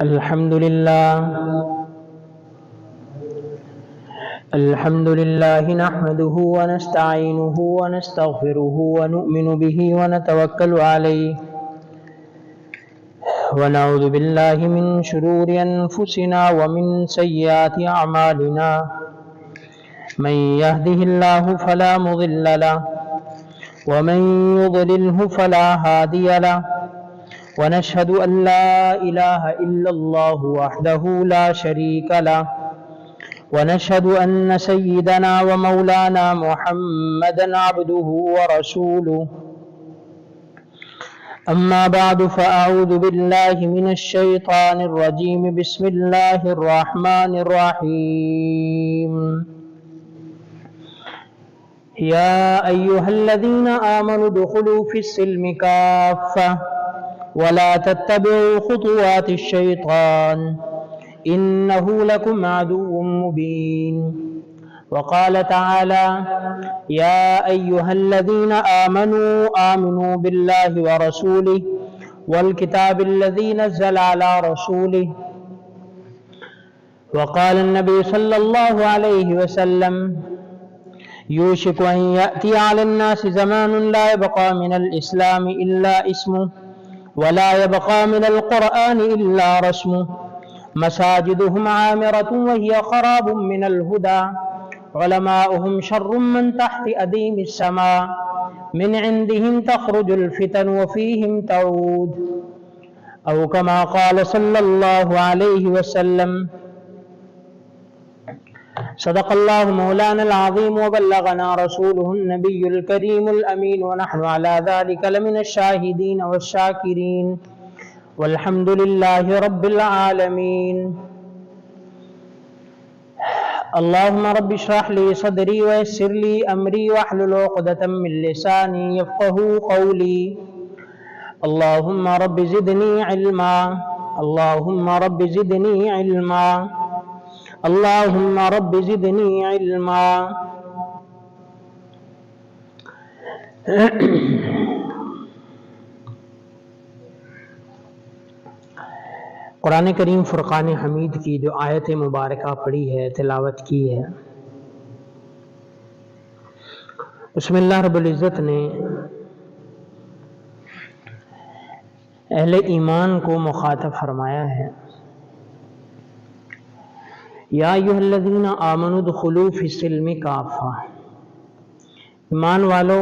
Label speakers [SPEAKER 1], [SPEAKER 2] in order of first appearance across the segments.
[SPEAKER 1] الحمد لله نحمده ونستعينه ونستغفره ونؤمن به ونتوكل عليه ونعوذ بالله من شرور أنفسنا ومن سيئات أعمالنا من يهده الله فلا مضل له ومن يضلله فلا هادي له ونشهد أن لا إله إلا الله وحده لا شريك له ونشهد أن سيدنا ومولانا محمدا عبده ورسوله أما بعد فأعوذ بالله من الشيطان الرجيم بسم الله الرحمن الرحيم يا أيها الذين آمنوا ادخلوا في السلم كافة ولا تتبعوا خطوات الشيطان إنه لكم عدو مبين وقال تعالى يا أيها الذين آمنوا بالله ورسوله والكتاب الذي نزل على رسوله وقال النبي صلى الله عليه وسلم يوشك أن يأتي على الناس زمان لا يبقى من الإسلام إلا اسمه ولا يبقى من القرآن إلا رسمه مساجدهم عامرة وهي خراب من الهدى علماؤهم شر من تحت أديم السماء من عندهم تخرج الفتن وفيهم تعود أو كما قال صلى الله عليه وسلم صدق الله مولانا العظيم وبلغنا رسوله النبي الكريم الأمين ونحن على ذلك لمن الشاهدين والشاكرين والحمد لله رب العالمين اللهم رب اشرح لي صدري ويسر لي أمري واحلل عقدة من لساني يفقهوا قولي اللهم رب زدني علما اللهم رب زدني علما اللهم رب زدني علما قرآن کریم فرقان حمید کی جو آیت مبارکہ پڑھی ہے، تلاوت کی ہے، اس میں اللہ رب العزت نے اہل ایمان کو مخاطب فرمایا ہے یا ایھا الذین آمنوا ادخلوا فی السلم کافہ، ایمان والو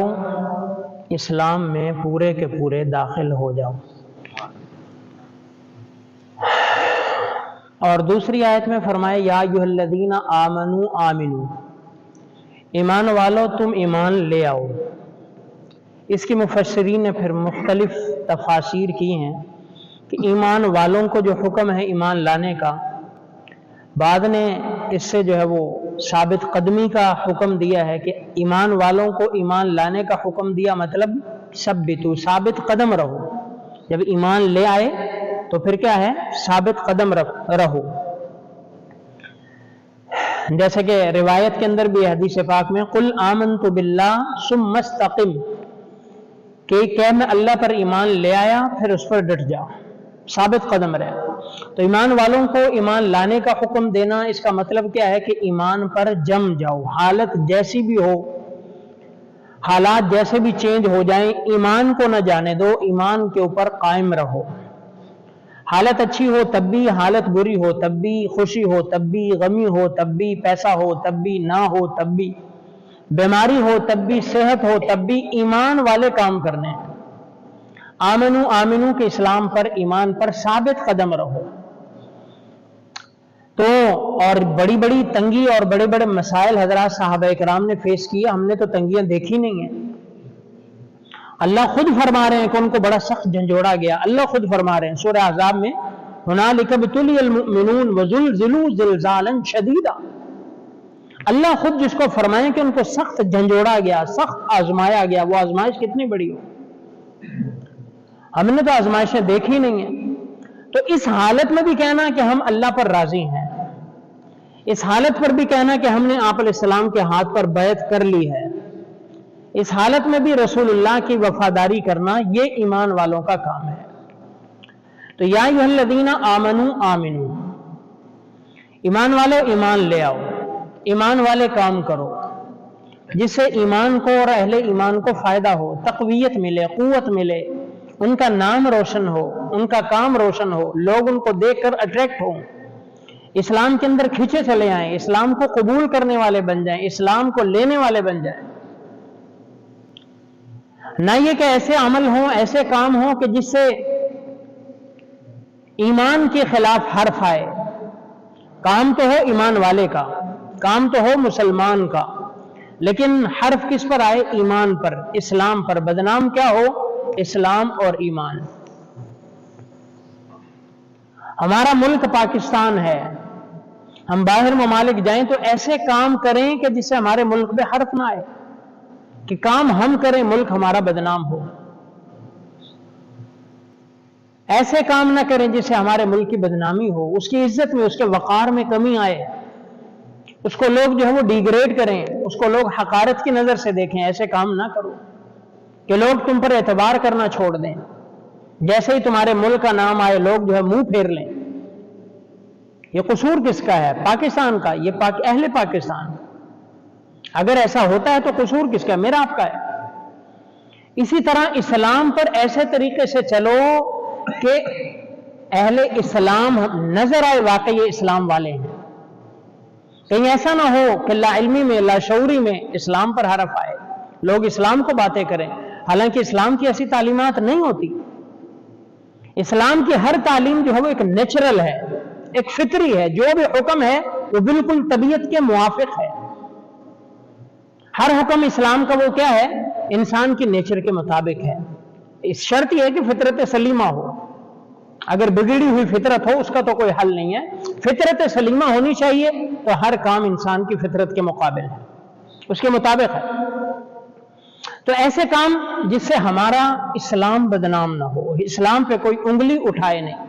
[SPEAKER 1] اسلام میں پورے کے پورے داخل ہو جاؤ۔ اور دوسری آیت میں فرمایا یا ایھا الذین آمنوا، ایمان والو تم ایمان لے آؤ۔ اس کی مفسرین نے پھر مختلف تفاسیر کی ہیں کہ ایمان والوں کو جو حکم ہے ایمان لانے کا، بعد نے اس سے جو ہے وہ ثابت قدمی کا حکم دیا ہے کہ ایمان والوں کو ایمان لانے کا حکم دیا، مطلب ثبتو، ثابت قدم رہو۔ جب ایمان لے آئے تو پھر کیا ہے؟ ثابت قدم رہو۔ جیسے کہ روایت کے اندر بھی حدیث پاک میں قل آمنت باللہ ثم استقم، کہ میں اللہ پر ایمان لے آیا پھر اس پر ڈٹ جا، ثابت قدم رہے۔ تو ایمان والوں کو ایمان لانے کا حکم دینا، اس کا مطلب کیا ہے کہ ایمان پر جم جاؤ، حالت جیسی بھی ہو، حالات جیسے بھی چینج ہو جائیں، ایمان کو نہ جانے دو، ایمان کے اوپر قائم رہو۔ حالت اچھی ہو تب بھی، حالت بری ہو تب بھی، خوشی ہو تب بھی، غمی ہو تب بھی، پیسہ ہو تب بھی، نہ ہو تب بھی، بیماری ہو تب بھی، صحت ہو تب بھی، ایمان والے کام کرنے ہیں۔ آمنو کے اسلام پر، ایمان پر ثابت قدم رہو۔ تو اور بڑی بڑی تنگی اور بڑے بڑے مسائل حضرات صحابہ کرام نے فیس کیا، ہم نے تو تنگیاں دیکھی نہیں ہیں۔ اللہ خود فرما رہے ہیں کہ ان کو بڑا سخت جھنجھوڑا گیا۔ اللہ خود فرما رہے ہیں سورہ احزاب میں هنالک ابتلی المؤمنون وزلزلوا زلزالا شدیدا۔ اللہ خود جس کو فرمائیں کہ ان کو سخت جھنجھوڑا گیا، سخت آزمایا گیا، وہ آزمائش کتنی بڑی ہو، ہم نے تو آزمائشیں دیکھی نہیں ہیں۔ تو اس حالت میں بھی کہنا کہ ہم اللہ پر راضی ہیں، اس حالت پر بھی کہنا کہ ہم نے آپ علیہ السلام کے ہاتھ پر بیعت کر لی ہے، اس حالت میں بھی رسول اللہ کی وفاداری کرنا، یہ ایمان والوں کا کام ہے۔ تو یا ایھا آمنو آمنو، ایمان والے ایمان لے آؤ، ایمان والے کام کرو جس سے ایمان کو اور اہل ایمان کو فائدہ ہو، تقویت ملے، قوت ملے، ان کا نام روشن ہو، ان کا کام روشن ہو، لوگ ان کو دیکھ کر اٹریکٹ ہوں، اسلام کے اندر کھینچے چلے آئیں، اسلام کو قبول کرنے والے بن جائیں، اسلام کو لینے والے بن جائیں۔ نہ یہ کہ ایسے عمل ہوں، ایسے کام ہوں کہ جس سے ایمان کے خلاف حرف آئے۔ کام تو ہو ایمان والے کا، کام تو ہو مسلمان کا، لیکن حرف کس پر آئے؟ ایمان پر، اسلام پر۔ بدنام کیا ہو؟ اسلام اور ایمان۔ ہمارا ملک پاکستان ہے، ہم باہر ممالک جائیں تو ایسے کام کریں کہ جس سے ہمارے ملک پہ حرف نہ آئے، کہ کام ہم کریں ملک ہمارا بدنام ہو۔ ایسے کام نہ کریں جس سے ہمارے ملک کی بدنامی ہو، اس کی عزت میں، اس کے وقار میں کمی آئے، اس کو لوگ جو ہے وہ ڈیگریڈ کریں، اس کو لوگ حقارت کی نظر سے دیکھیں۔ ایسے کام نہ کرو کہ لوگ تم پر اعتبار کرنا چھوڑ دیں، جیسے ہی تمہارے ملک کا نام آئے لوگ جو ہے منہ پھیر لیں۔ یہ قصور کس کا ہے؟ پاکستان کا، یہ اہل پاکستان۔ اگر ایسا ہوتا ہے تو قصور کس کا ہے؟ میرا آپ کا ہے۔ اسی طرح اسلام پر ایسے طریقے سے چلو کہ اہل اسلام نظر آئے واقعی یہ اسلام والے ہیں۔ کہیں ایسا نہ ہو کہ لا علمی میں، لا شعوری میں اسلام پر حرف آئے، لوگ اسلام کو باتیں کریں، حالانکہ اسلام کی ایسی تعلیمات نہیں ہوتی۔ اسلام کی ہر تعلیم جو ہے وہ ایک نیچرل ہے، ایک فطری ہے، جو بھی حکم ہے وہ بالکل طبیعت کے موافق ہے۔ ہر حکم اسلام کا وہ کیا ہے؟ انسان کی نیچر کے مطابق ہے۔ اس شرط یہ ہے کہ فطرت سلیمہ ہو۔ اگر بگڑی ہوئی فطرت ہو اس کا تو کوئی حل نہیں ہے، فطرت سلیمہ ہونی چاہیے، تو ہر کام انسان کی فطرت کے مقابل ہے، اس کے مطابق ہے۔ تو ایسے کام جس سے ہمارا اسلام بدنام نہ ہو، اسلام پہ کوئی انگلی اٹھائے نہیں۔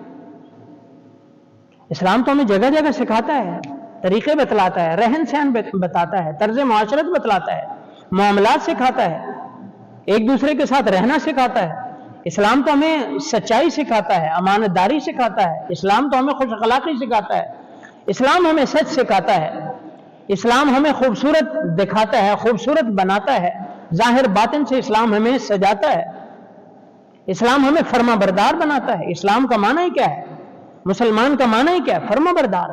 [SPEAKER 1] اسلام تو ہمیں جگہ جگہ سکھاتا ہے، طریقے بتلاتا ہے، رہن سہن بتاتا ہے، طرز معاشرت بتلاتا ہے، معاملات سکھاتا ہے، ایک دوسرے کے ساتھ رہنا سکھاتا ہے۔ اسلام تو ہمیں سچائی سکھاتا ہے، امانت داری سکھاتا ہے، اسلام تو ہمیں خوش اخلاقی سکھاتا ہے، اسلام ہمیں سچ سکھاتا ہے، اسلام ہمیں خوبصورت دکھاتا ہے، خوبصورت بناتا ہے، ظاہر باطن سے اسلام ہمیں سجاتا ہے، اسلام ہمیں فرما بردار بناتا ہے۔ اسلام کا معنی ہی کیا ہے؟ مسلمان کا معنی ہی کیا ہے؟ فرما بردار۔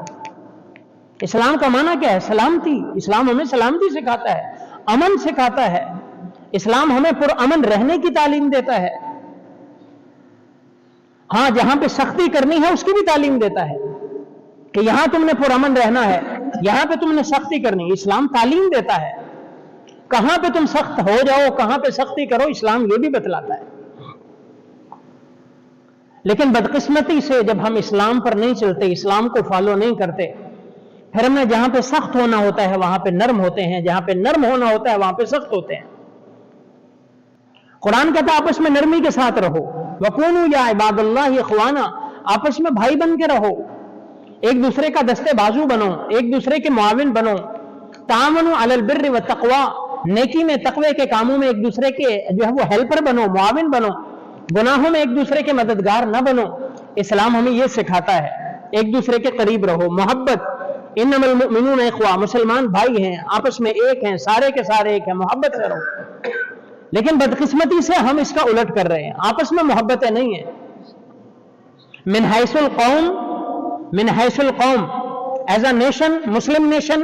[SPEAKER 1] اسلام کا معنی کیا ہے؟ سلامتی۔ اسلام ہمیں سلامتی سکھاتا ہے، امن سکھاتا ہے، اسلام ہمیں پرامن رہنے کی تعلیم دیتا ہے۔ ہاں جہاں پہ سختی کرنی ہے اس کی بھی تعلیم دیتا ہے کہ یہاں تم نے پرامن رہنا ہے، یہاں پہ تم نے سختی کرنی ہے، اسلام تعلیم دیتا ہے۔ کہاں پہ تم سخت ہو جاؤ، کہاں پہ سختی کرو، اسلام یہ بھی بتلاتا ہے۔ لیکن بدقسمتی سے جب ہم اسلام پر نہیں چلتے، اسلام کو فالو نہیں کرتے، پھر ہم نے جہاں پہ سخت ہونا ہوتا ہے وہاں پہ نرم ہوتے ہیں، جہاں پہ نرم ہونا ہوتا ہے وہاں پہ سخت ہوتے ہیں۔ قرآن کہتا ہے آپس میں نرمی کے ساتھ رہو، وَقُونُوا يَا عِبَادَ اللَّهِ إِخْوَانًا، آپس میں بھائی بن کے رہو، ایک دوسرے کا دستے بازو بنو، ایک دوسرے کے معاون بنو، تَعَاوَنُوا عَلَى الْبِرِّ وَالتَّقْوَىٰ، نیکی میں، تقوی کے کاموں میں ایک دوسرے کے جو ہے وہ ہیلپر بنو، معاون بنو، گناہوں میں ایک دوسرے کے مددگار نہ بنو۔ اسلام ہمیں یہ سکھاتا ہے، ایک دوسرے کے قریب رہو، محبت۔ انما المؤمنون اخوہ، مسلمان بھائی ہیں، آپس میں ایک ہیں، سارے کے سارے ایک ہیں، محبت سے رہو۔ لیکن بدقسمتی سے ہم اس کا الٹ کر رہے ہیں، آپس میں محبتیں نہیں ہیں۔ من حیث القوم as a nation, Muslim nation,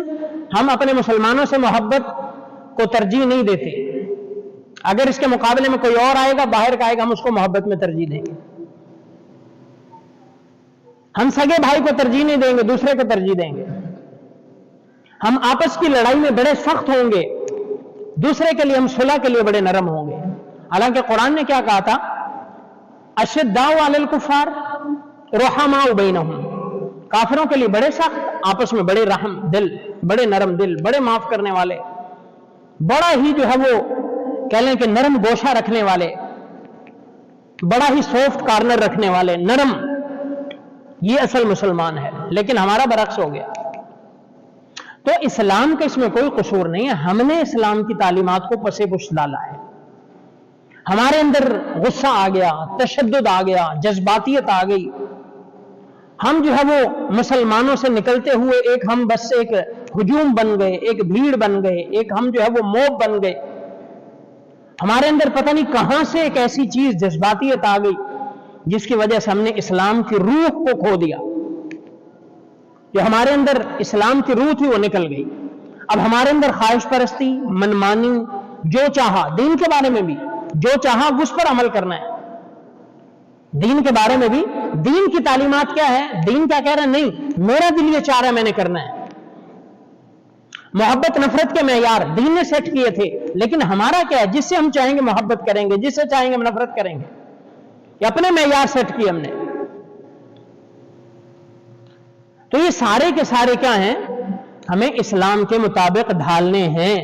[SPEAKER 1] ہم اپنے مسلمانوں سے محبت کو ترجیح نہیں دیتے۔ اگر اس کے مقابلے میں کوئی اور آئے گا، باہر کا آئے گا، ہم اس کو محبت میں ترجیح دیں گے۔ ہم سگے بھائی کو ترجیح نہیں دیں گے، دوسرے کو ترجیح دیں گے۔ ہم آپس کی لڑائی میں بڑے سخت ہوں گے، دوسرے کے لیے ہم صلح کے لیے بڑے نرم ہوں گے۔ حالانکہ قرآن نے کیا کہا تھا؟ اشداء علی الکفار رحماء بینہم، کافروں کے لیے بڑے سخت، آپس میں بڑے رحم دل، بڑے نرم دل، بڑے معاف کرنے والے، بڑا ہی جو ہے وہ کہہ لیں کہ نرم گوشہ رکھنے والے، بڑا ہی سافٹ کارنر رکھنے والے، نرم۔ یہ اصل مسلمان ہے، لیکن ہمارا برعکس ہو گیا۔ تو اسلام کا اس میں کوئی قصور نہیں ہے، ہم نے اسلام کی تعلیمات کو پس پش ڈالا ہے، ہمارے اندر غصہ آ گیا، تشدد آ گیا، جذباتیت آ گئی، ہم جو ہے وہ مسلمانوں سے نکلتے ہوئے ایک ہم بس ایک ہجوم بن گئے، ایک بھیڑ بن گئے، ایک ہم جو ہے وہ موب بن گئے. ہمارے اندر پتہ نہیں کہاں سے ایک ایسی چیز جذباتیت آ گئی جس کی وجہ سے ہم نے اسلام کی روح کو کھو دیا. جو ہمارے اندر اسلام کی روح تھی وہ نکل گئی. اب ہمارے اندر خواہش پرستی، منمانی، جو چاہا، دین کے بارے میں بھی جو چاہا اس پر عمل کرنا ہے. دین کے بارے میں بھی دین کی تعلیمات کیا ہے، دین کیا کہہ رہا ہے، نہیں میرا دل یہ چاہ رہا ہے میں نے کرنا ہے. محبت نفرت کے معیار دین نے سیٹ کیے تھے، لیکن ہمارا کیا ہے، جس سے ہم چاہیں گے محبت کریں گے، جس سے چاہیں گے نفرت کریں گے. یہ اپنے معیار سیٹ کیے ہم نے. تو یہ سارے کے سارے کیا ہیں، ہمیں اسلام کے مطابق ڈھالنے ہیں.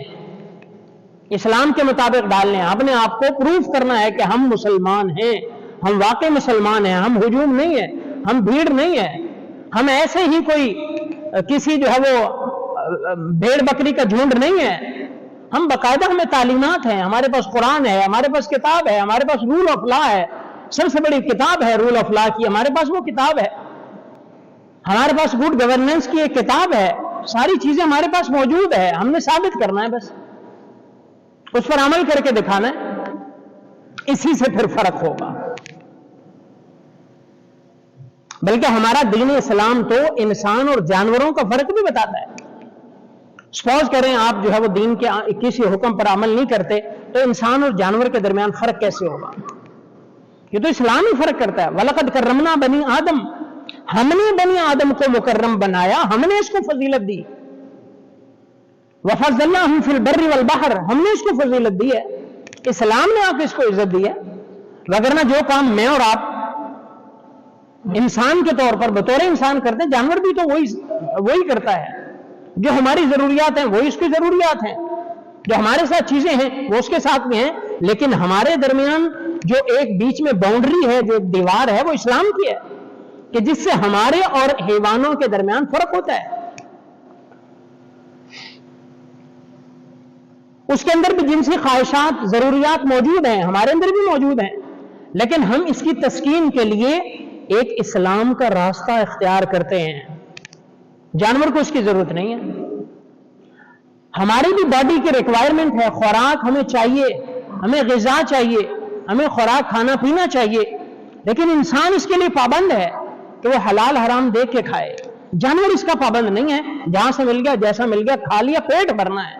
[SPEAKER 1] اسلام کے مطابق ڈالنے ہیں. اپنے آپ کو پروف کرنا ہے کہ ہم مسلمان ہیں، ہم واقعی مسلمان ہیں. ہم ہجوم نہیں ہے، ہم بھیڑ نہیں ہے، ہم ایسے ہی کوئی کسی جو ہے وہ بھیڑ بکری کا جھنڈ نہیں ہے. ہم باقاعدہ، ہمیں تعلیمات ہیں، ہمارے پاس قرآن ہے، ہمارے پاس کتاب ہے، ہمارے پاس رول آف لا ہے. سب سے بڑی کتاب ہے رول آف لا کی، ہمارے پاس وہ کتاب ہے. ہمارے پاس گڈ گورننس کی ایک کتاب ہے. ساری چیزیں ہمارے پاس موجود ہے. ہم نے ثابت کرنا ہے، بس اس پر عمل کر کے دکھانا ہے. اسی سے پھر فرق ہوگا. بلکہ ہمارا دین اسلام تو انسان اور جانوروں کا فرق بھی بتاتا ہے. سپوز کریں آپ جو ہے وہ دین کے کسی حکم پر عمل نہیں کرتے، تو انسان اور جانور کے درمیان فرق کیسے ہوگا؟ یہ تو اسلام ہی فرق کرتا ہے. وَلَقَدْ كَرَّمْنَا بَنِي آدم، ہم نے بنی آدم کو مکرم بنایا، ہم نے اس کو فضیلت دی. وَفَضَّلْنَاهُمْ فِي الْبَرِّ وَالْبَحْرِ، ہم نے اس کو فضیلت دی ہے. اسلام نے آپ اس کو عزت دی ہے. وگرنہ جو کام میں اور آپ انسان کے طور پر بطور انسان کرتے ہیں، جانور بھی تو وہی کرتا ہے. جو ہماری ضروریات ہیں وہی اس کی ضروریات ہیں، جو ہمارے ساتھ چیزیں ہیں وہ اس کے ساتھ بھی ہیں. لیکن ہمارے درمیان جو ایک بیچ میں باؤنڈری ہے، جو ایک دیوار ہے، وہ اسلام کی ہے، کہ جس سے ہمارے اور حیوانوں کے درمیان فرق ہوتا ہے. اس کے اندر بھی جنسی خواہشات، ضروریات موجود ہیں، ہمارے اندر بھی موجود ہیں. لیکن ہم اس کی تسکین کے لیے ایک اسلام کا راستہ اختیار کرتے ہیں. جانور کو اس کی ضرورت نہیں ہے. ہماری بھی باڈی کی ریکوائرمنٹ ہے، خوراک ہمیں چاہیے، ہمیں غذا چاہیے، ہمیں خوراک کھانا پینا چاہیے. لیکن انسان اس کے لیے پابند ہے کہ وہ حلال حرام دیکھ کے کھائے. جانور اس کا پابند نہیں ہے. جہاں سے مل گیا، جیسا مل گیا کھا لیا، پیٹ بھرنا ہے.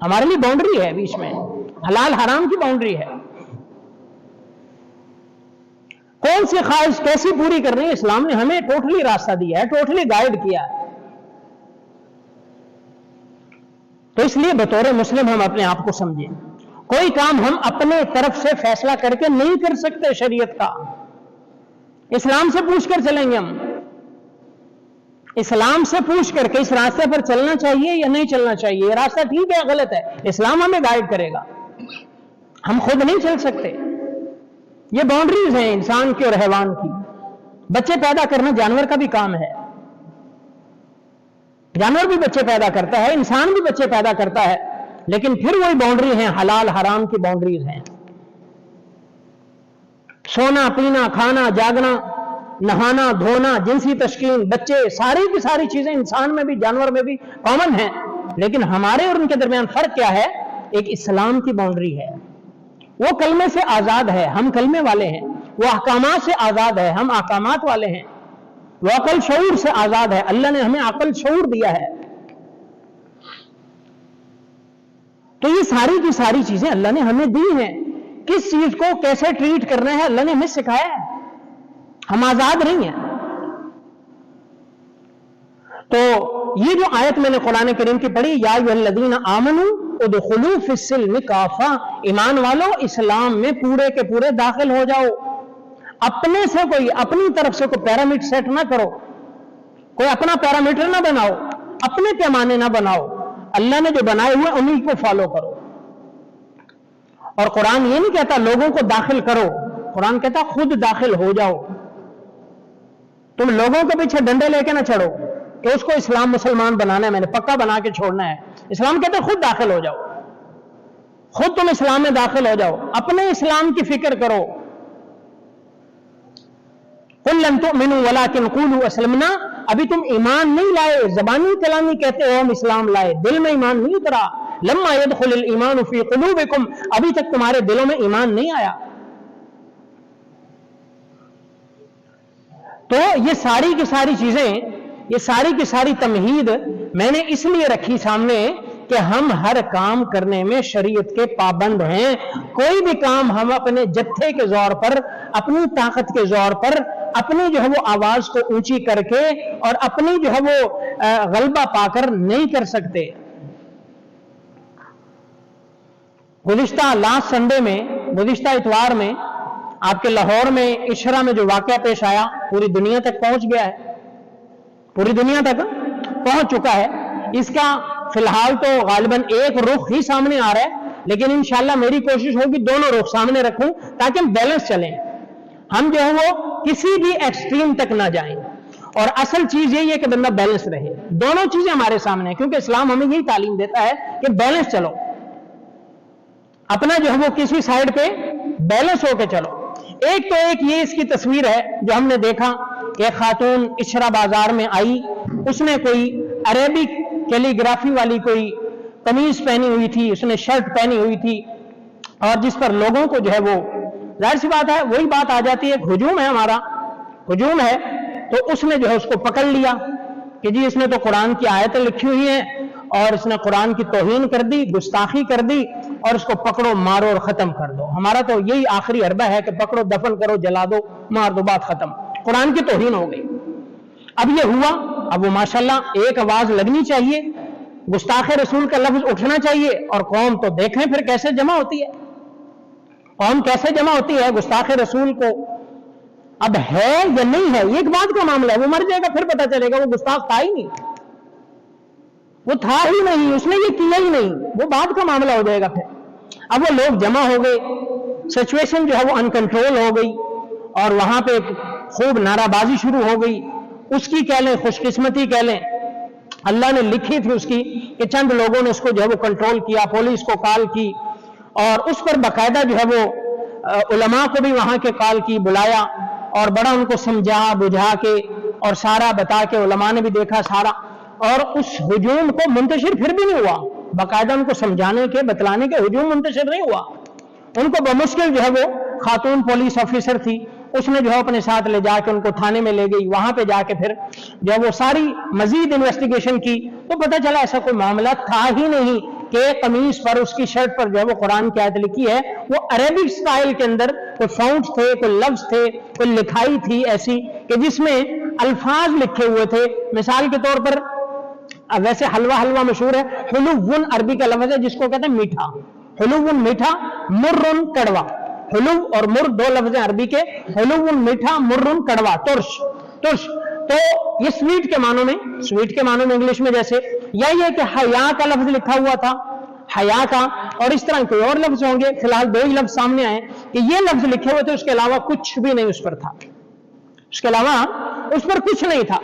[SPEAKER 1] ہمارے لیے باؤنڈری ہے، بیچ میں حلال حرام کی باؤنڈری ہے. کون سی خواہش کیسی پوری کرنی ہے، اسلام نے ہمیں ٹوٹلی راستہ دیا ہے، ٹوٹلی گائیڈ کیا ہے. تو اس لیے بطور مسلم ہم اپنے آپ کو سمجھیں. کوئی کام ہم اپنے طرف سے فیصلہ کر کے نہیں کر سکتے. شریعت کا اسلام سے پوچھ کر چلیں گے. ہم اسلام سے پوچھ کر کے اس راستے پر چلنا چاہیے یا نہیں چلنا چاہیے، یہ راستہ ٹھیک ہے یا غلط ہے، اسلام ہمیں گائیڈ کرے گا. ہم خود نہیں چل سکتے. یہ باؤنڈریز ہیں انسان کی اور حیوان کی. بچے پیدا کرنا جانور کا بھی کام ہے. جانور بھی بچے پیدا کرتا ہے، انسان بھی بچے پیدا کرتا ہے. لیکن پھر وہی باؤنڈری ہیں، حلال حرام کی باؤنڈریز ہیں. سونا پینا، کھانا جاگنا، نہانا دھونا، جنسی تشکیل، بچے، ساری کی ساری چیزیں انسان میں بھی جانور میں بھی کامن ہیں. لیکن ہمارے اور ان کے درمیان فرق کیا ہے؟ ایک اسلام کی باؤنڈری ہے. وہ کلمے سے آزاد ہے، ہم کلمے والے ہیں. وہ احکامات سے آزاد ہے، ہم احکامات والے ہیں. وہ عقل شعور سے آزاد ہے، اللہ نے ہمیں عقل شعور دیا ہے. تو یہ ساری کی ساری چیزیں اللہ نے ہمیں دی ہیں. کس چیز کو کیسے ٹریٹ کرنا ہے اللہ نے ہمیں سکھایا ہے. ہم آزاد نہیں ہیں. تو یہ جو آیت میں نے قرآن کریم کی پڑھی، یا ایھا الذین آمنوا ادخلوا فی السلم کافہ، ایمان والو اسلام میں پورے کے پورے داخل ہو جاؤ. اپنے سے کوئی اپنی طرف سے کوئی پیرامیٹر سیٹ نہ کرو، کوئی اپنا پیرامیٹر نہ بناؤ، اپنے پیمانے نہ بناؤ. اللہ نے جو بنائے ہوئے انہی کو فالو کرو. اور قرآن یہ نہیں کہتا لوگوں کو داخل کرو، قرآن کہتا خود داخل ہو جاؤ. تم لوگوں کے پیچھے ڈنڈے لے کے نہ چڑھو کہ اس کو اسلام مسلمان بنانا ہے، میں نے پکا بنا کے چھوڑنا ہے. اسلام کہتا خود داخل ہو جاؤ، خود تم اسلام میں داخل ہو جاؤ، اپنے اسلام کی فکر کرو. कुल लम तुमिनु वलाकिन क़ूलू असलमना, अभी तुम ईमान नहीं लाए, जबानी कलामी कहते हो हम इस्लाम लाए, दिल में ईमान नहीं उतरा। लम्मा यदखुलुल ईमानु फी क़ुलूबिकुम, अभी तक तुम्हारे दिलों में ईमान नहीं आया। तो ये सारी की सारी चीजें, ये सारी की सारी तमहीद मैंने इसलिए रखी सामने कि हम हर काम करने में शरीयत के पाबंद हैं। कोई भी काम हम अपने जत्थे के जोर पर, अपनी ताकत के जोर पर, अपनी जो है वो आवाज को ऊंची करके और अपनी जो है वो गलबा पाकर नहीं कर सकते। गुज़िश्ता लास्ट संडे में, गुज़िश्ता इतवार में आपके लाहौर में इशरा में जो वाकया पेश आया, पूरी दुनिया तक पहुंच गया है, पूरी दुनिया तक पहुंच चुका है। इसका फिलहाल तो गालिबन एक रुख ही सामने आ रहा है, लेकिन इंशाल्लाह मेरी कोशिश होगी दोनों रुख सामने रखूं ताकि हम बैलेंस चलें, हम जो है वो किसी भी एक्सट्रीम तक ना जाएं। और असल चीज यही है कि बंदा बैलेंस रहे। दोनों चीजें हमारे सामने हैं, क्योंकि इस्लाम हमें यही तालीम देता है कि बैलेंस चलो, अपना जो है वो किसी साइड पे बैलेंस होके चलो। एक तो एक ये इसकी तस्वीर है जो हमने देखा कि खातून इशरा बाजार में आई, उसने कोई अरेबिक कैलीग्राफी वाली कोई कमीज पहनी हुई थी, उसने शर्ट पहनी हुई थी, और जिस पर लोगों को जो है वो, जाहिर सी बात है वही बात आ जाती है, हुजूम है, हमारा हुजूम है। तो उसने जो है उसको पकड़ लिया कि जी इसने तो कुरान की आयतें लिखी हुई हैं और इसने कुरान की तौहीन कर दी, गुस्ताखी कर दी, और इसको पकड़ो, मारो और खत्म कर दो। हमारा तो यही आखिरी हरबा है कि पकड़ो, दफन करो, जला दो, मार दो, बात खत्म। कुरान की तौहीन हो गई। अब ये हुआ, अब वो माशाल्लाह एक आवाज लगनी चाहिए, गुस्ताखे रसूल का लफ्ज उठना चाहिए, और कौम तो देखें फिर कैसे जमा होती है, कौम कैसे जमा होती है गुस्ताखे रसूल को। अब है या नहीं है ये एक बात का मामला है, वो मर जाएगा फिर पता चलेगा, वो गुस्ताख था ही नहीं, वो था ही नहीं, उसने ये किया ही नहीं, वो बात का मामला हो जाएगा फिर। अब वो लोग जमा हो गए, सिचुएशन जो है वो अनकंट्रोल हो गई, और वहां पे खूब नाराबाजी शुरू हो गई। उसकी कह लें खुशकिस्मती कह लें, अल्लाह ने लिखी थी उसकी कि चंद लोगों ने उसको जो है वो कंट्रोल किया, पुलिस को कॉल की, और उस पर बाकायदा जो है वो उलमा को भी वहां के कॉल की, बुलाया, और बड़ा उनको समझा बुझा के और सारा बता के, उलमा ने भी देखा सारा, और उस हुजूम को मुंतशिर फिर भी नहीं हुआ। बाकायदा उनको समझाने के, बतलाने के हुजूम मुंतशिर नहीं हुआ। उनको बमुश्किल जो है वो खातून पुलिस ऑफिसर थी, उसने जो है अपने साथ ले जाके उनको थाने में ले गई। वहां पे जाके फिर जो है वो सारी मजीद इन्वेस्टिगेशन की, तो पता चला ऐसा कोई मामला था ही नहीं कि कमीज पर, उसकी शर्ट पर जो है वो कुरान की आयत लिखी है। वो अरेबिक स्टाइल के अंदर कोई फाउंट थे, कोई लफ्ज थे, कोई लिखाई थी ऐसी कि जिसमें अल्फाज लिखे हुए थे। मिसाल के तौर पर वैसे हलवा, हलवा मशहूर है, हुलुवन अरबी का लफ्ज है जिसको कहते हैं मीठा, हुलुवन मीठा, मुर्रुन कड़वा। हुलुव और मुर दो लफ्ज हैं अरबी के, हुलुवन मीठा, मुर्रुन कड़वा, तुर्श, तुर्श। तो ये स्वीट के मानों में, स्वीट के मानों में इंग्लिश में जैसे, या ये कि हया का लफ्ज लिखा हुआ था, हया का, और इस तरह कोई और लफ्ज होंगे। फिलहाल दो ही लफ्ज सामने आए कि ये लफ्ज लिखे हुए थे, उसके अलावा कुछ भी नहीं उस पर था, उसके अलावा उस पर कुछ नहीं था।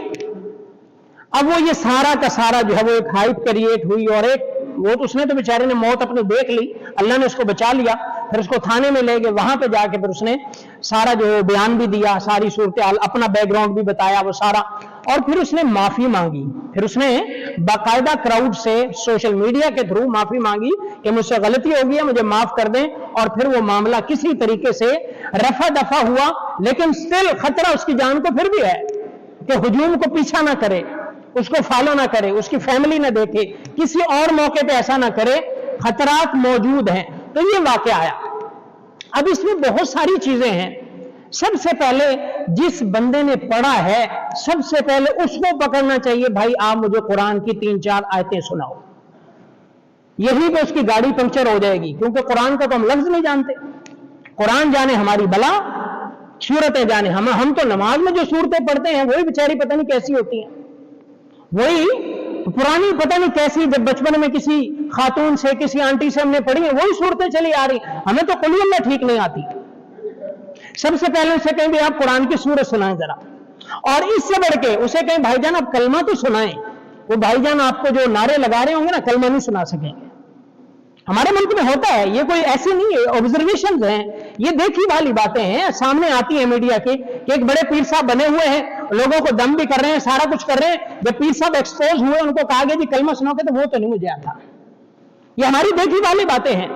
[SPEAKER 1] अब वो ये सारा का सारा जो है वो एक हाइप क्रिएट हुई, और एक वो तो उसने तो बेचारे ने मौत अपनी देख ली, अल्लाह ने उसको बचा लिया। फिर उसको थाने में ले गए, वहां पे जाके फिर उसने सारा जो बयान भी दिया, सारी सूरत हाल, अपना बैकग्राउंड भी बताया वो सारा, और फिर उसने माफी मांगी। फिर उसने बाकायदा क्राउड से सोशल मीडिया के थ्रू माफी मांगी कि मुझसे गलती हो गई है, मुझे माफ कर दें। और फिर वो मामला किसी तरीके से रफा दफा हुआ, लेकिन स्टिल खतरा उसकी जान को फिर भी है कि हुजूम को पीछा ना करे, उसको फॉलो ना करे, उसकी फैमिली ना देखे, किसी और मौके पे ऐसा ना करे, खतरात मौजूद हैं। तो ये वाकया आया। अब इसमें बहुत सारी चीजें हैं। सबसे पहले जिस बंदे ने पढ़ा है, सबसे पहले उसको पकड़ना चाहिए, भाई आप मुझे कुरान की 3-4 आयतें सुनाओ। यही पे उसकी गाड़ी पंक्चर हो जाएगी, क्योंकि कुरान का तो हम लफ्ज नहीं जानते। कुरान जाने हमारी बला, सूरतें जाने हम तो नमाज में जो सूरतें पढ़ते हैं वही बेचारी पता नहीं कैसी होती हैं, वही पुरानी पता नहीं कैसी, जब बचपन में किसी खातून से, किसी आंटी से हमने पढ़ी है, वही सूरतें चली आ रही। हमें तो कुल अल्लाह ठीक नहीं आती। सबसे पहले उसे कहें भी आप कुरान की सूरत सुनाएं जरा, और इससे बढ़ के उसे कहें भाईजान आप कलमा तो सुनाएं। वो भाईजान आपको जो नारे लगा रहे होंगे ना, कलमा नहीं सुना सकेंगे, हमारे मुल्क में होता है, ये कोई ऐसी नहीं है, ऑब्जर्वेशन हैं, ये देखी वाली बातें हैं, सामने आती है मीडिया की कि एक बड़े पीर साहब बने हुए हैं, लोगों को दम भी कर रहे हैं, सारा कुछ कर रहे हैं। जब पीर साहब एक्सपोज हुए, उनको कहा गया जी कलमा सुनाओगे, तो वो तो नहीं मुझे आता। ये हमारी देखी वाली बातें हैं।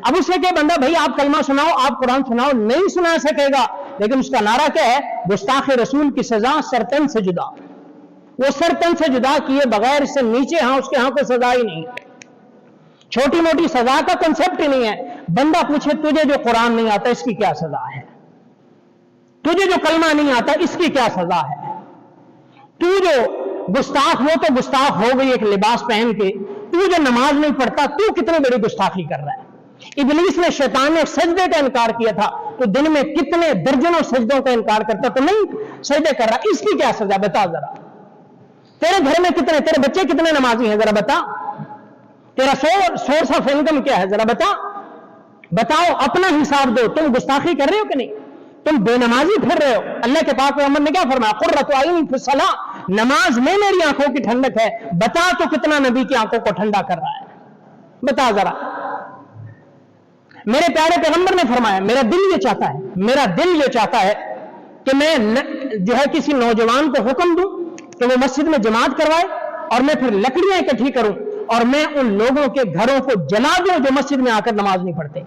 [SPEAKER 1] अब उससे क्या बंदा, भाई आप कलमा सुनाओ, आप कुरान सुनाओ, नहीं सुना सकेगा, लेकिन उसका नारा क्या है, गुस्ताख रसूल की सजा सरतन से जुदा। वो सरतन से जुदा किए बगैर इससे नीचे उसके यहां कोई सजा ही नहीं, छोटी मोटी सजा का कंसेप्ट ही नहीं है। बंदा पूछे तुझे जो कुरान नहीं आता इसकी क्या सजा है, तुझे जो कलमा नहीं आता इसकी क्या सजा है, तू जो गुस्ताख, वो तो गुस्ताख हो गई एक लिबास पहन के, तू जो नमाज नहीं पढ़ता तू कितनी बड़ी गुस्ताखी कर रहा है। इब्लीस ने, शैतान ने सजदे का इनकार किया था, तो दिन में कितने दर्जनों सजदों का इनकार करता, तो नहीं सजदे कर रहा, इसकी क्या सजा बता जरा। तेरे घर में कितने, तेरे बच्चे कितने नमाजी हैं जरा बता, तेरा सोर्स ऑफ इनकम क्या है जरा बताओ, अपना हिसाब दो। तुम गुस्ताखी कर रहे हो कि नहीं, तुम बेनमाजी फिर रहे हो। अल्लाह के पाक पैगंबर ने क्या फरमाया, कुर्रतु अय्युन फी सलाह, नमाज में मेरी आंखों की ठंडक है। बता तो कितना नबी की आंखों को ठंडा कर रहा है, बता जरा। मेरे प्यारे पैगंबर ने फरमाया, मेरा दिल ये चाहता है कि मैं जो है किसी नौजवान को हुक्म दूं कि वो मस्जिद में जमात करवाए, और मैं फिर लकड़ियां इकट्ठी करूं और मैं उन लोगों के घरों को जला दूं जो मस्जिद में आकर नमाज नहीं पढ़ते।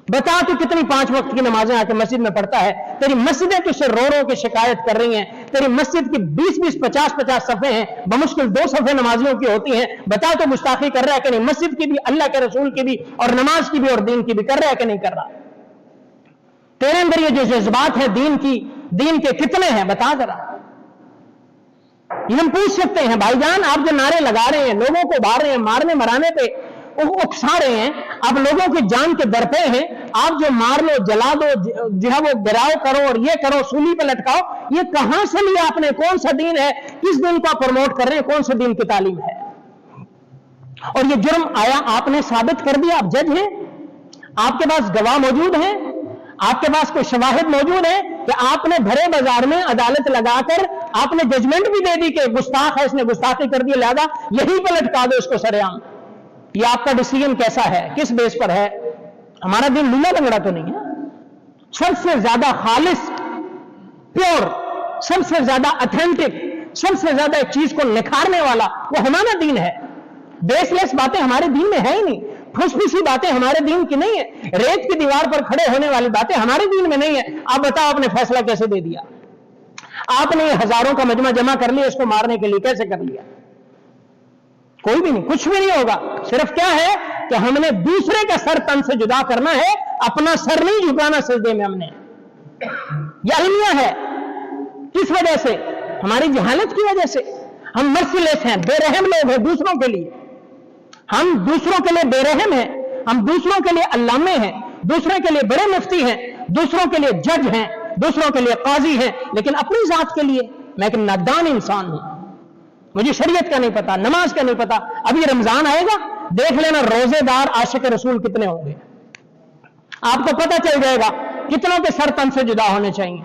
[SPEAKER 1] बता तू कितनी 5 वक्त की नमाजें आकर मस्जिद में पढ़ता है। तेरी मस्जिदें तुझसे रो के शिकायत कर रही हैं, तेरी मस्जिद की 20-20, 50-50 सफ़े हैं, बमुश्किल 2 सफ़े नमाजियों की होती हैं। बता तो गुस्ताखी कर रहा है कि नहीं, मस्जिद की भी, अल्लाह के रसूल की भी, और नमाज की भी, और दीन की भी कर रहा है कि नहीं कर रहा। तेरे अंदर ये जो जज्बात है दीन के कितने हैं बता जरा। ये हम पूछ सकते हैं, भाईजान आप जो नारे लगा रहे हैं, लोगों को बार रहे हैं, मारने मराने पे उकसा रहे हैं, आप लोगों की जान के दर पे हैं, आप जो मार लो, जला दो, जो है वो गिराव करो और ये करो, सूली पे लटकाओ, ये कहां से लिया आपने, कौन सा दीन है, किस दीन को प्रमोट कर रहे हैं, कौन सा दीन की तालीम है। और ये जुर्म आया, आपने साबित कर दिया, आप जज हैं, आपके पास गवाह मौजूद हैं, आपके पास कोई शवाहिद मौजूद है कि आपने भरे बाजार में अदालत लगाकर आपने जजमेंट भी दे दी कि गुस्ताख है, इसने गुस्ताखी कर दी, लिहाजा यहीं पर लटका दो इसको सरेआम। ये आपका डिसीजन कैसा है, किस बेस पर है? हमारा दिन लीला लंगड़ा तो नहीं है। सबसे ज्यादा खालिस, प्योर, सबसे ज्यादा ऑथेंटिक, सबसे ज्यादा एक चीज को निखारने वाला वो हमारा दीन है। बेसलेस बातें हमारे दीन में है ही नहीं, फुसफुसी बातें हमारे दीन की नहीं है, रेत की दीवार पर खड़े होने वाली बातें हमारे दीन में नहीं है। आप बताओ आपने फैसला कैसे दे दिया? आपने हजारों का मजमा जमा कर लिया, इसको मारने के लिए कैसे कर लिया? कोई भी नहीं, कुछ भी नहीं होगा। सिर्फ क्या है कि हमने दूसरे का सर तन से जुदा करना है, अपना सर नहीं झुकाना सजदे में हमने। यह अलमिया है। किस वजह से? हमारी जहालत की वजह से। हम मर्सीलेस हैं, बेरहम लोग हैं दूसरों के लिए। हम दूसरों के लिए बेरहम हैं, हम दूसरों के लिए अल्लामे हैं, दूसरे के लिए बड़े मुफ्ती हैं, दूसरों के लिए जज हैं, दूसरों के लिए काजी हैं, लेकिन अपनी जात के लिए मैं एक नादान इंसान हूं, मुझे शरीयत का नहीं पता, नमाज का नहीं पता। अभी रमजान आएगा, देख लेना रोजेदार आशिक रसूल कितने होंगे, आपको पता चल जाएगा कितनों के सर तन से जुदा होने चाहिए।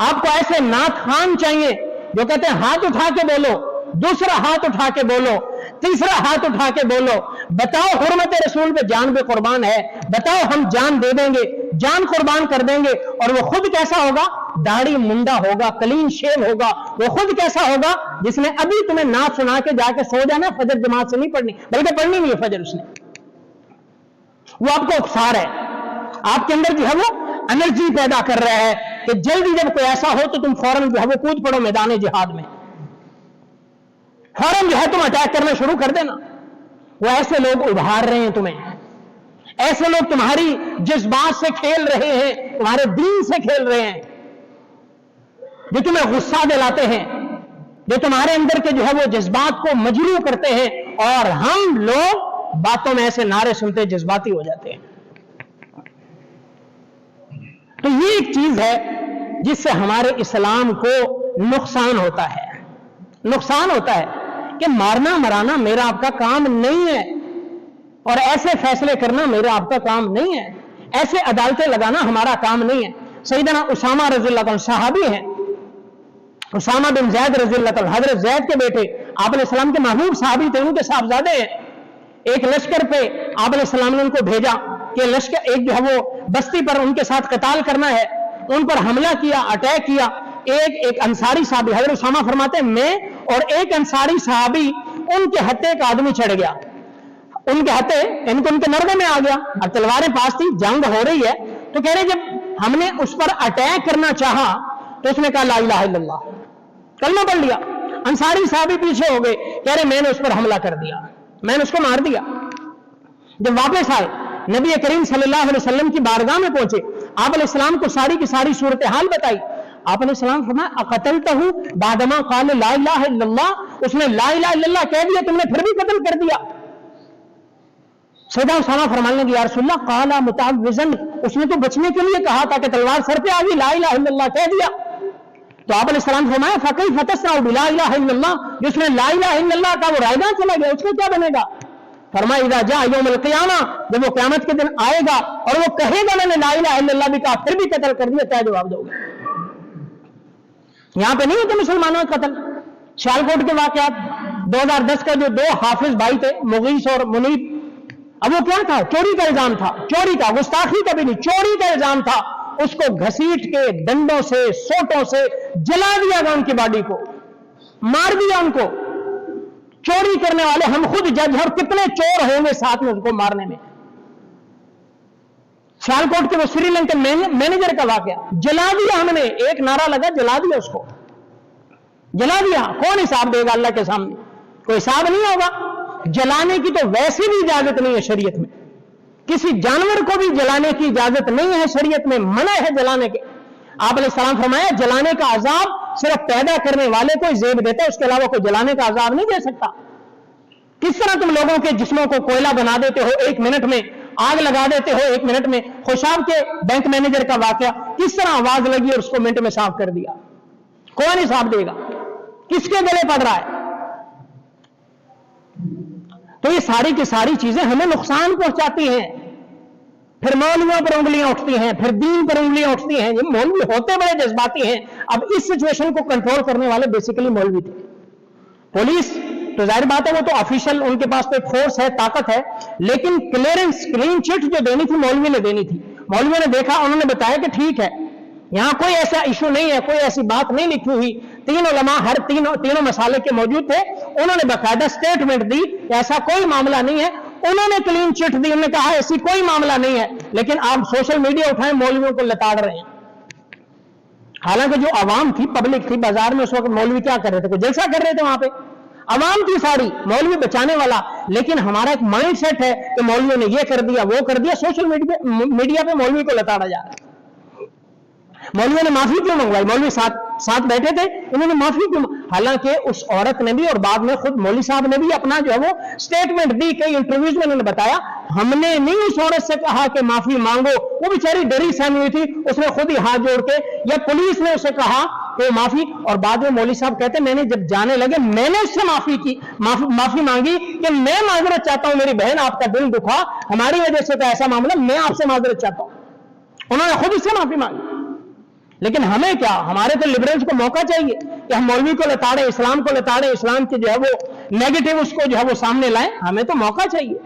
[SPEAKER 1] आपको ऐसे नात खान चाहिए जो कहते हैं हाथ उठा के बोलो, दूसरा हाथ उठा के बोलो, तीसरा हाथ उठा के बोलो, बताओ हुर्मत रसूल पे जान भी कुर्बान है, बताओ हम जान दे देंगे, जान कुर्बान कर देंगे। और वो खुद कैसा होगा? दाढ़ी मुंडा होगा, क्लीन शेव होगा। वो खुद कैसा होगा? जिसने अभी तुम्हें नाच सुना के जाके सो जाना, फजर जमात से नहीं पढ़नी, बल्कि पढ़नी नहीं है फजर उसने। वो आपको उकसा रहा है, आपके अंदर जो है वो एनर्जी पैदा कर रहा है कि जल्दी जब कोई ऐसा हो तो तुम फौरन जो है वो कूद पड़ो मैदान जिहाद में, फौरन जो है तुम अटैक करना शुरू कर देना। वो ऐसे लोग उभार रहे हैं तुम्हें, ऐसे लोग तुम्हारी जज्बात से खेल रहे हैं, तुम्हारे दीन से खेल रहे हैं, जो तुम्हें गुस्सा दिलाते हैं, जो तुम्हारे अंदर के जो है वो जज्बात को मजरूह करते हैं। और हम लोग बातों में ऐसे नारे सुनते जज्बाती हो जाते हैं। तो ये एक चीज है जिससे हमारे इस्लाम को नुकसान होता है। नुकसान होता है कि मारना मराना मेरा आपका काम नहीं है, और ऐसे फैसले करना मेरा आपका काम नहीं है, ऐसे अदालतें लगाना हमारा काम नहीं है। सैयदना उसामा रज़ियल्लाहु अन्हु सहाबी हैं, उसामा बिन ज़ैद रज़ियल्लाहु अन्हु, हजरत ज़ैद के बेटे, आपने सलाम के महबूब सहाबी थे, उनके साहबजादे हैं। एक लश्कर पे आप अलैहिस्सलाम ने उनको भेजा कि लश्कर एक जो है वो बस्ती पर उनके साथ कताल करना है, उन पर हमला किया, अटैक किया। एक अंसारी साहबी, हज़रत उसामा फरमाते हैं मैं और एक अंसारी साहबी उनके हत्थे का आदमी चढ़ गया, उनके हत्थे इनको उनके नरवे में आ गया। अब तलवारें पास थी, जंग हो रही है, तो कह रहे जब हमने उस पर अटैक करना चाहा तो उसने कहा ला इलाहा इल्लल्लाह, कलमा पढ़ लिया। अंसारी साहबी पीछे हो गए, कह रहे मैंने उस पर हमला कर दिया, मैंने उसको मार दिया। जब वापस आए नबी करीम सल्लल्लाहु अलैहि वसल्लम की बारगाह में पहुंचे, आप अलैहिस्सलाम को सारी की सारी सूरत हाल बताई। आप अलैहिस्सलाम फरमाया अक़तलतहु बादमा क़ाल ला इलाहा इल्लल्लाह, उसने ला इलाहा इल्लल्लाह कह दिया, तुमने फिर भी कत्ल कर दिया। सैयदा उसामा फरमाने लगी या रसूलल्लाह क़ाला मुतअव्विज़न, उसने तो बचने के लिए कहा था कि तलवार सर पे आ गई, ला इलाहा इल्लल्लाह कह दिया। तो आप अलैहिस्सलाम फरमाया फ़कैफ़ तस्नअ बिला इलाहा इल्लल्लाह, जिसने ला इलाहा इल्लल्लाह का वो रायदान चला गया, उसको क्या बनेगा? फरमाया इज़ा जाअ यौमुल क़ियामा, जब वो क़यामत के दिन आएगा और वो कहेगा मैंने ला इलाहा इल्लल्लाह भी कहा फिर भी कत्ल कर दिया, क्या जवाब दोगे? यहां पे नहीं होते मुसलमानों का कत्ल। सियालकोट के वाकयात 2010 का जो 2 हाफिज भाई थे मुगीस और मुनीब, अब वो क्या था? चोरी का इल्जाम था, चोरी का, गुस्ताखी का भी नहीं, चोरी का इल्जाम था। उसको घसीट के डंडों से सोटों से जला दिया गया, उनकी बॉडी को मार दिया उनको। चोरी करने वाले हम खुद जज हैं, और कितने चोर होंगे साथ में उसको मारने में। सियालकोट के वो श्रीलंकन मैनेजर का वाकया, जला दिया हमने, एक नारा लगा जला दिया, उसको जला दिया। कौन हिसाब देगा अल्लाह के सामने? कोई हिसाब नहीं होगा। जलाने की तो वैसे भी इजाजत नहीं है शरीयत में, किसी जानवर को भी जलाने की इजाजत नहीं है शरीयत में, मना है जलाने के। आप अलैहिस्सलाम फरमाया जलाने का अजाब सिर्फ पैदा करने वाले को जेब देता है, उसके अलावा कोई जलाने का अजाब नहीं दे सकता। किस तरह तुम लोगों के जिस्मों को कोयला बना देते हो, 1 मिनट में आग लगा देते हो, 1 मिनट में। खुशाब के बैंक मैनेजर का वाकया, किस तरह आवाज लगी और उसको मिनट में साफ कर दिया। कौन हिसाब देगा? किसके गले पड़ रहा है? तो ये सारी की सारी चीजें हमें नुकसान पहुंचाती हैं। फिर मौलवियों पर उंगलियां उठती हैं, फिर दीन पर उंगलियां उठती हैं। ये मौलवी होते बड़े जज्बाती हैं। अब इस सिचुएशन को कंट्रोल करने वाले बेसिकली मौलवी थे। पुलिस तो जाहिर बात है वो तो ऑफिशियल, उनके पास तो एक फोर्स है, ताकत है, लेकिन क्लियरेंस, क्लीन चिट जो देनी थी मौलवी ने देनी थी। मौलवी ने देखा, उन्होंने बताया कि ठीक है, यहां कोई ऐसा इशू नहीं है, कोई ऐसी बात नहीं लिखी हुई। 3 उलमा हर तीनों मसाले के मौजूद थे, उन्होंने बाकायदा स्टेटमेंट दी, ऐसा कोई मामला नहीं है। उन्होंने क्लीन चिट दी, उन्होंने कहा ऐसी कोई मामला नहीं है। लेकिन आप सोशल मीडिया उठाएं, मौलवियों को लताड़ रहे हैं। हालांकि जो आवाम थी, पब्लिक थी बाजार में, उस वक्त मौलवी क्या कर रहे थे? कोई जलसा कर रहे थे वहां पे, आवाम थी सारी, मौलवी बचाने वाला। लेकिन हमारा एक माइंड सेट है कि मौलवी ने ये कर दिया, वो कर दिया। सोशल मीडिया पे मौलवी को लताड़ा जा रहा है। मौलवी ने माफी क्यों मंगवाई? मौलवी साथ बैठे थे, उन्होंने माफी क्यों? हालांकि उस औरत ने भी और बाद में खुद मौलवी साहब ने भी अपना जो है वो स्टेटमेंट दी। कई इंटरव्यूज में उन्होंने बताया, हमने नहीं उस औरत से कहा कि माफी मांगो, वो बेचारी डरी सहमी हुई थी, उसने खुद ही हाथ जोड़ के, या पुलिस ने उसे कहा कि माफी। और बाद में मौलवी साहब कहते मैंने जब जाने लगे मैंने उससे माफी मांगी कि मैं माजरत चाहता हूं, मेरी बहन आपका दिल दुखा, हमारी वजह से तो ऐसा मामला, मैं आपसे माजरत चाहता हूं। उन्होंने खुद उससे माफी मांगी। लेकिन हमें क्या, हमारे तो लिबरल्स को मौका चाहिए कि हम मौलवी को लताड़े, इस्लाम को लताड़े, इस्लाम के जो है वो नेगेटिव उसको जो है वो सामने लाएं। हमें तो मौका चाहिए।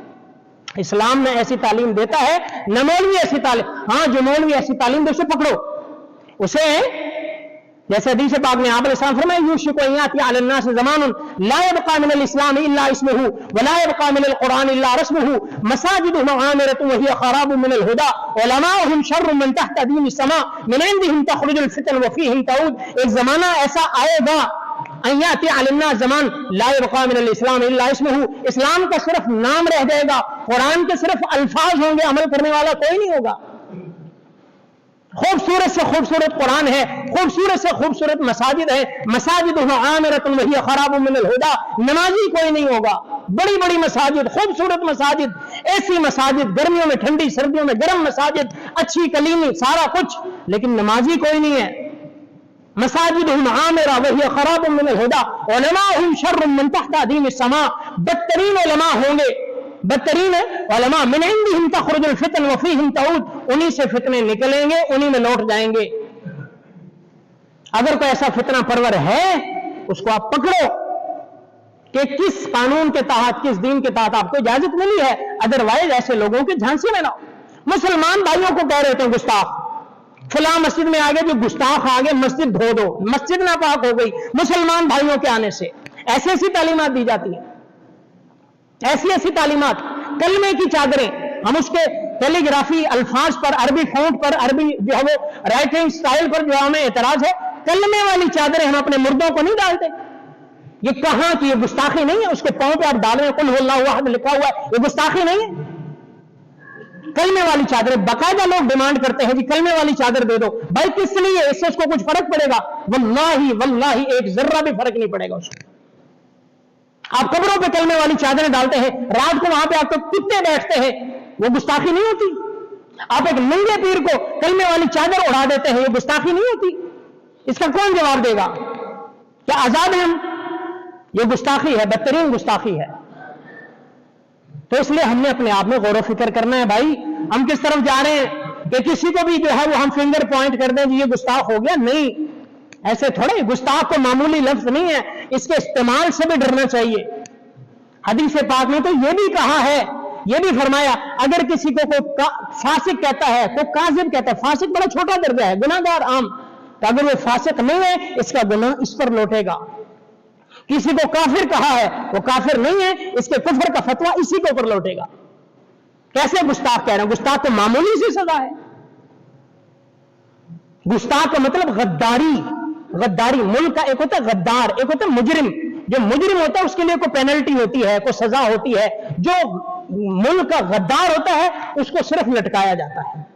[SPEAKER 1] इस्लाम में ऐसी तालीम देता है, न मौलवी ऐसी तालीम। हाँ, जो मौलवी ऐसी तालीम दे उसे पकड़ो, उसे जैसे हदीस पाक में आप अलैहिस्सलाम फरमाया युशिकु अन याति अला अन्नास ज़मानुन ला यबका मिनल इस्लाम इल्ला इस्मुहु व ला यबका मिनल कुरान इल्ला रस्मुहु मसाजिदुहुम आमिरतुन व हिय खराबुन मिनल हुदा उलमाउहुम शर्रुम मन तहत दीनिस समा मिन इंदिहिम तखरुजुल फितन व फीहिम तऊद। एक जमाना ऐसा आएगा, अन याति अला अन्नास ज़मान ला यबका मिनल इस्लाम इल्ला इस्मुहु, इस्लाम का सिर्फ नाम रह जाएगा, कुरान के सिर्फ अल्फाज होंगे, अमल करने वाला कोई नहीं होगा। खूबसूरत से खूबसूरत कुरान है, खूबसूरत से खूबसूरत मसाजिद है, मसाजिदुहुम आमिरतुन व हिय खराबुन मिनल हुदा, नमाजी कोई नहीं होगा। बड़ी बड़ी मसाजिद, खूबसूरत मसाजिद, ऐसी मसाजिद, गर्मियों में ठंडी, सर्दियों में गर्म मसाजिद, अच्छी कलीनी, सारा कुछ, लेकिन नमाजी कोई नहीं है। मसाजिदुहुम आमिरा व हिय खराबुन मिनल हुदा उलमाउहुम शर्रुम मन तहत दीनिस समा, बदतरीन उलमा होंगे, बदतरीन उलमा मिन इंदिहिम तखरुजुल फितन व फीहिम तऊद, उन्हीं से फितने निकलेंगे, उन्हीं में लौट जाएंगे। अगर कोई ऐसा फितना परवर है उसको आप पकड़ो, کہ किस कानून के तहत, किस दीन के तहत आपको इजाजत मिली है, अदरवाइज ऐसे लोगों के झांसे में ना। मुसलमान भाइयों को कह रहे थे गुस्ताख, फला मस्जिद में आ गए जो गुस्ताख आ गए, मस्जिद धो दो, मस्जिद नापाक हो गई मुसलमान भाइयों के आने से। ऐसी ऐसी तालीमात दी जाती है, ऐसी ऐसी तालीमात। कलमे की चादरें, हम उसके कैलीग्राफी अल्फाज पर, अरबी फॉन्ट पर, अरबी जो है वो राइटिंग स्टाइल पर जो हमें एतराज है, कलमे वाली चादरें हम अपने मुर्दों को नहीं डालते। ये कहां की, ये गुस्ताखी नहीं है? उसके पांव पे आप डाल रहे हैं कुल हुवल्लाहु अहद लिखा हुआ है, ये गुस्ताखी नहीं है? कलमे वाली चादरें बाकायदा लोग डिमांड करते हैं जी कलमे वाली चादर दे दो। भाई किस लिए? इससे उसको कुछ फर्क पड़ेगा? वल्लाही वल्लाही एक जर्रा भी फर्क नहीं पड़ेगा उसको। आप कब्रों पे कलमे वाली चादरें डालते हैं, रात को वहां पे आपको कुत्ते बैठते हैं, वो गुस्ताखी नहीं होती? आप एक नंगे पीर को कलमे वाली चादर उड़ा देते हैं, ये गुस्ताखी नहीं होती? इसका कौन जवाब देगा? क्या आजाद हैं हम? ये गुस्ताखी है, बदतरीन गुस्ताखी है। तो इसलिए हमने अपने आप में गौर व फिक्र करना है भाई, हम किस तरफ जा रहे हैं कि किसी को भी जो है वो हम फिंगर पॉइंट कर दें जी ये गुस्ताख हो गया। नहीं, ऐसे थोड़े। गुस्ताख को मामूली लफ्ज नहीं है, इसके इस्तेमाल से भी डरना चाहिए। हदीस पाक में तो ये भी कहा है, ये भी फरमाया, अगर किसी को कोई फासिक कहता है, कोई काजिब कहता है, फासिक बड़ा छोटा दर्जा है, गुनाहगार आम, तो अगर वो फासिक नहीं है इसका गुनाह इस पर लौटेगा। किसी को काफिर कहा है, वो काफिर नहीं है, इसके कुफर का फतवा इसी के ऊपर लौटेगा। कैसे गुस्ताख कह रहे हैं? गुस्ताख तो मामूली सी सजा है। गुस्ताख का मतलब गद्दारी। गद्दारी, मुल्क का एक होता है गद्दार, एक होता है मुजरिम। जो मुजरिम होता है उसके लिए कोई पेनल्टी होती है, कोई सजा होती है। जो मुल्क का गद्दार होता है उसको सिर्फ लटकाया जाता है।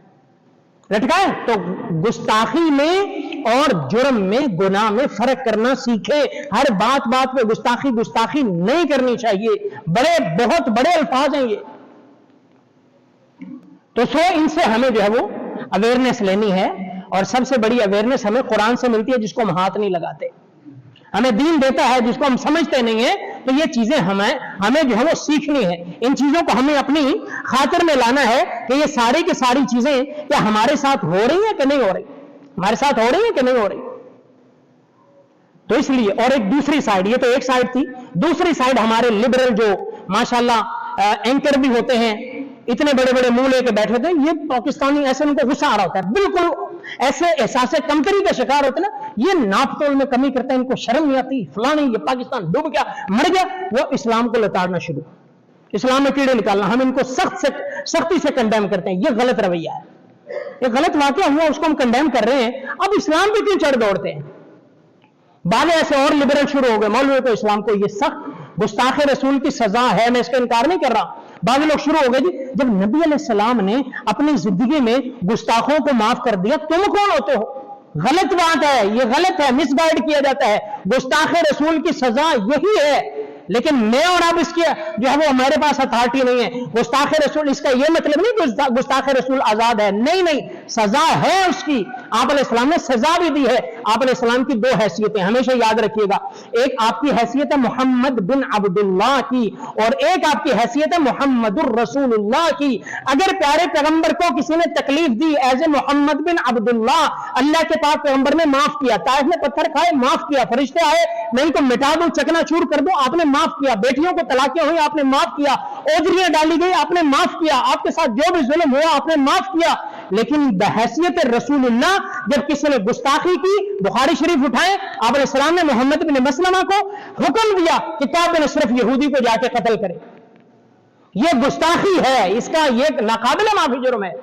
[SPEAKER 1] लटकाए तो गुस्ताखी में और जुर्म में, गुनाह में फर्क करना सीखे। हर बात बात पे गुस्ताखी गुस्ताखी नहीं करनी चाहिए। बड़े बहुत बड़े अल्फाज हैं ये। तो सो इनसे हमें जो है वो अवेयरनेस लेनी है, और सबसे बड़ी अवेयरनेस हमें कुरान से मिलती है जिसको हम हाथ नहीं लगाते। हमें दीन देता है जिसको हम समझते नहीं है। तो ये चीजें हमें जो है वो सीखनी है। इन चीजों को हमें अपनी खातिर में लाना है कि ये सारी की सारी चीजें क्या हमारे साथ हो रही है कि नहीं हो रही, हमारे साथ हो रही है कि नहीं हो रही। तो इसलिए, और एक दूसरी साइड, ये तो एक साइड थी, दूसरी साइड हमारे लिबरल जो माशाल्लाह एंकर भी होते हैं, इतने बड़े बड़े मुंह लेके बैठे थे, ये पाकिस्तानी ऐसे उनको गुस्सा आ रहा होता है, बिल्कुल ऐसे एहसास कमतरी का शिकार होते ना, ये नापतोल में कमी करते हैं, इनको शर्म नहीं आती, फलानी ये पाकिस्तान डूब गया, मर गया। वो इस्लाम को लताड़ना शुरू, इस्लाम में कीड़े निकालना, हम इनको सख्ती से कंडेम करते हैं। ये गलत रवैया है, ये गलत वाकया हुआ, उसको हम कंडेम कर रहे हैं। अब इस्लाम पे क्यों चढ़ दौड़ते हैं? बाद ऐसे और लिबरल शुरू हो गए, मौलवी को इस्लाम को ये सख्त गुस्ताख रसूल की सजा है, मैं इसका इनकार नहीं कर रहा। बाद लोग शुरू हो गए जी, जब नबी अलैहिस्सलाम ने अपनी जिंदगी में गुस्ताखों को माफ कर दिया, तुम कौन होते हो? गलत बात है, ये गलत है, मिसगाइड किया जाता है। गुस्ताख रसूल की सजा यही है, लेकिन मैं और आप इसकी जो है वो हमारे पास अथॉरिटी नहीं है। गुस्ताख रसूल, इसका यह मतलब नहीं गुस्ताख रसूल आजाद है, नहीं नहीं, सजा है उसकी। आप अलैहिस्सलाम ने सजा भी दी है। आप अलैहिस्सलाम की दो हैसियतें हमेशा याद रखिएगा, एक आपकी हैसियत है मोहम्मद बिन अब्दुल्लाह की, और एक आपकी हैसियत है मोहम्मदुर रसूलुल्लाह की। अगर प्यारे पैगंबर को किसी ने तकलीफ दी एज ए मोहम्मद बिन अब्दुल्लाह, अल्लाह के पाक पैगंबर ने माफ किया, ताइफ में पत्थर खाए माफ किया, फरिश्ते आए मैं इनको मिटा दूं, चकनाचूर कर दूं, आपने माफ किया, बेटियों को तलाकें हुई आपने माफ किया, ओजरियां डाली गई आपने माफ किया, आपके साथ जो भी जुल्म हुआ आपने माफ किया। लेकिन बहैसियत रसूलुल्लाह जब किसी ने गुस्ताखी की, बुखारी शरीफ उठाए, आप अलैहिस्सलाम ने मोहम्मद बिन मसलमा को हुक्म दिया कि काब बिन अशरफ यहूदी को जाके कत्ल करे। यह गुस्ताखी है, इसका यह नाकाबिल माफी जुर्म है।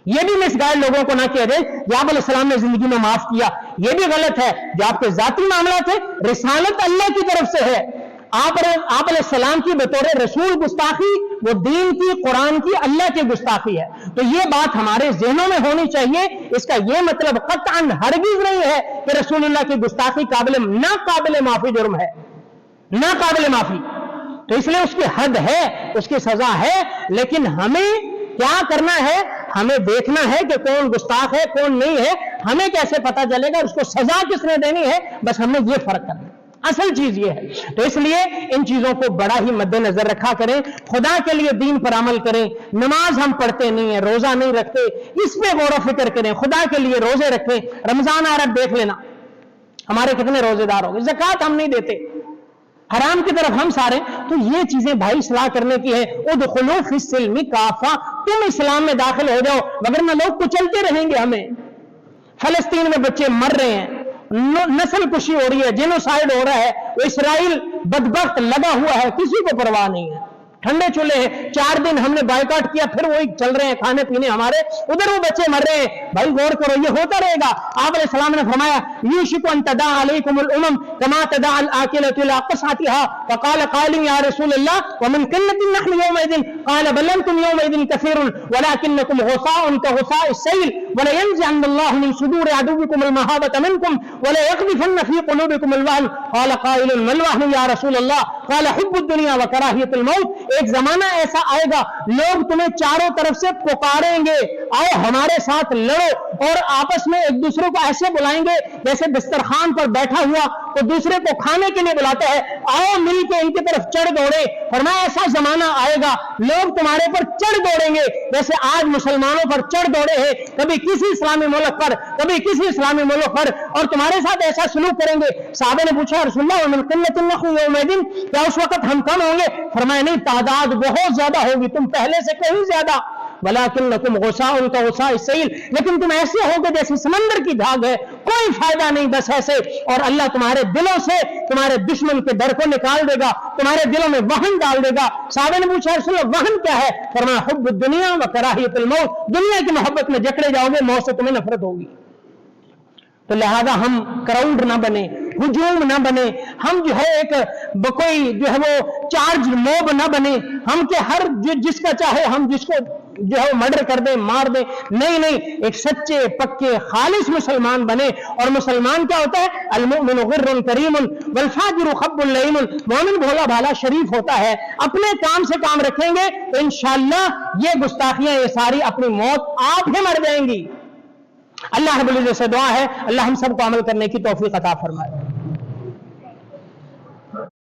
[SPEAKER 1] यह भी मिसगाइड लोगों को ना किया जाए कि आप अलैहिस्सलाम ने जिंदगी में माफ किया, यह भी गलत है। जो आपके जाती मामला थे, रिसालत अल्लाह की तरफ से है। आप अलैहिस्सलाम की बतौर रसूल गुस्ताखी, वो दीन की, कुरान की, अल्लाह की गुस्ताखी है। तो ये बात हमारे ज़हनों में होनी चाहिए। इसका ये मतलब कतअन हरगिज़ नहीं है कि रसूलुल्लाह की गुस्ताखी नाकाबिल माफी जुर्म है, नाकाबिल माफी। तो इसलिए उसकी हद है, उसकी सजा है। लेकिन हमें क्या करना है? हमें देखना है कि कौन गुस्ताख है, कौन नहीं है। हमें कैसे पता चलेगा उसको सजा किसने देनी है? बस हमें यह फर्क करना है, असल चीज ये है। तो इसलिए इन चीजों को बड़ा ही मद्देनजर रखा करें, खुदा के लिए दीन पर अमल करें। नमाज हम पढ़ते नहीं है, रोजा नहीं रखते, इस पे गौर फिक्र करें, खुदा के लिए रोजे रखें। रमजान आ रहा, देख लेना हमारे कितने रोजेदार हो गए। ज़कात हम नहीं देते, हराम की तरफ हम सारे। तो ये चीजें भाई सलाह करने की है। उदखुलू फिस्सिल्मी काफा, तुम इस्लाम में दाखिल हो जाओ, वगरना लोग कुचलते रहेंगे हमें। फलस्तीन में बच्चे मर रहे हैं, नस्ल कुशी हो रही है, जेनोसाइड हो रहा है, वो इसराइल बदबख्त लगा हुआ है, किसी को परवाह नहीं है। ठंडे चूल्हे हैं, 4 दिन हमने बायकॉट किया, फिर वही चल रहे हैं खाने पीने हमारे, उधर वो बच्चे मर रहे हैं। भाई गौर करो, ये होता रहेगा। आप अलैहिस्सलाम ने फरमाया यूशिकु अन तदा अलैकुमुल उमम कमा तदा अल आकिलतु इला क़सअतिहा, फ़क़ाल क़ाइलुन या रसूलल्लाह व मिन क़िल्लतिन नहनु यौमइदिन, क़ाल बल अंतुम यौमइदिन कसीरुन वलाकिन्नकुम गुसाउन कगुसाइस सैल वला यंज़अन्नल्लाहु मिन सुदूरि अदुव्विकुमुल महाबता मिनकुम वला यक़्ज़िफन्न फ़ी क़ुलूबिकुमुल वहन, क़ाल क़ाइलुन मल वहनु या रसूलल्लाह, क़ाल हुब्बुद दुनिया व कराहियतुल मौत। एक जमाना ऐसा आएगा, लोग तुम्हें चारों तरफ से पुकारेंगे, आओ हमारे साथ लड़ो, और आपस में एक दूसरे को ऐसे बुलाएंगे जैसे दस्तरखान पर बैठा हुआ तो दूसरे को खाने के लिए बुलाता है, आओ मिल के इनकी तरफ चढ़ दौड़े। फरमाया ऐसा जमाना आएगा, लोग तुम्हारे पर चढ़ दौड़ेंगे जैसे आज मुसलमानों पर चढ़ दौड़े हैं, कभी किसी इस्लामी मुल्क पर, कभी किसी इस्लामी मुल्क पर, और तुम्हारे साथ ऐसा सलूक करेंगे। साहबे ने पूछा रसूलुल्लाह मिन क़िल्लतिन नहनु यौमइदिन, क्या उस वक्त हम कम होंगे? फरमाया नहीं, तादाद बहुत ज्यादा होगी, तुम पहले से कहीं ज्यादा। वलाकिन्नकुम गुसाउन कगुसाइस सैल, लेकिन तुम ऐसे होगे जैसे समंदर की झाग है, कोई फायदा नहीं, बस ऐसे। और अल्लाह तुम्हारे दिलों से तुम्हारे दुश्मन के डर को निकाल देगा, तुम्हारे दिलों में वहन डाल देगा। साहबे ने पूछा रसूलल्लाह वहन क्या है? फरमाया हुब्बुद दुनिया व कराहियतुल मौत, दुनिया की मोहब्बत में जकड़े जाओगे, मौत से तुम्हें नफरत होगी। तो लिहाजा हम क्राउड ना बने, हुजूम ना बने, हम जो है एक कोई जो है वो चार्ज मोब ना बने, हम के हर जिसका चाहे हम जिसको जो है मर्डर कर दे, मार दे। नहीं नहीं, एक सच्चे पक्के खालिस मुसलमान बने। और मुसलमान क्या होता है? अल-मुमिनु गिर्रुन करीमुन वल फाजिरु खब्बुल लईमुन, मोमिन भोला भाला शरीफ होता है। अपने काम से काम रखेंगे तो इंशाअल्लाह ये गुस्ताखियां ये सारी अपनी मौत आप ही मर जाएंगी। अल्लाह रब्बुल इज्जत से दुआ है, अल्लाह हम सबको अमल करने की तौफीक अता फरमाए।